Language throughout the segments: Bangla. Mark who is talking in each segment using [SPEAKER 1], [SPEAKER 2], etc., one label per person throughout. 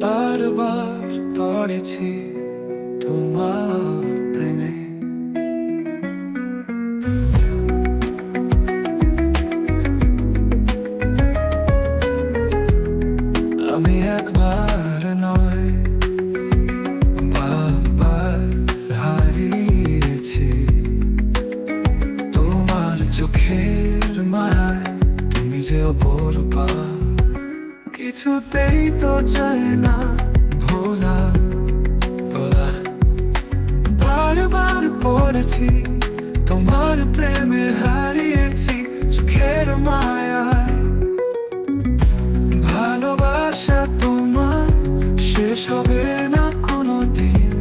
[SPEAKER 1] বারবার পড়েছি তোমার প্রেমে, আমি একবার নয় বারবার হারিয়েছি তোমার চোখের মায়ায়। তুমি যে অপরূপা, কিছুতেই তো চায় না ভোলা ভোলা। বারবার পড়েছি তোমার প্রেমে, হারিয়েছি চোখের মায়ায়। ভালোবাসা তোমার শেষ হবে না কোনোদিন,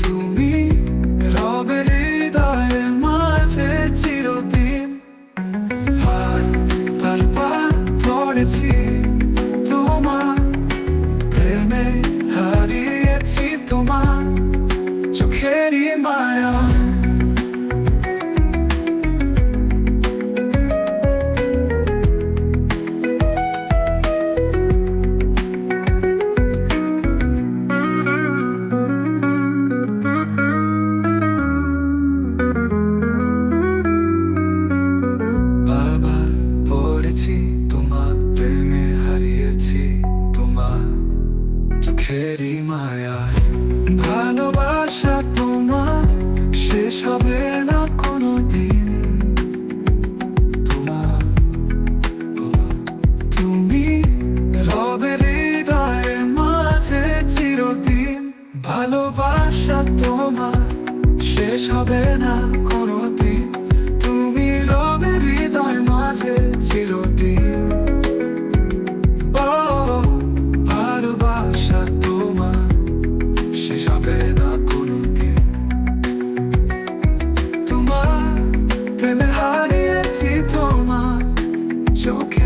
[SPEAKER 1] তুমি রবে হৃদয়ের মাঝে চিরদিন। বারবার পড়েছি তোমার প্রেমে, হারিয়েছি তোমার চোখেরই মায়া। বারবার পড়েছি তোমার প্রেমে, হারিয়েছি তোমার চোখেরই মায়ায়। ভালোবাসা তোমার শেষ হবে না কোনোদিন, তোমার তুমি রবে হৃদয়ের মাঝে চিরদিন। ভালোবাসা তোমার শেষ হবে না কোনোদিন, তুমি রবে হৃদয় মাঝে চিরদিন। ও ভালোবাসা তোমার শেষ হবে না কোনোদিন, তোমার প্রেমে হারিয়েছি তোমার চোখে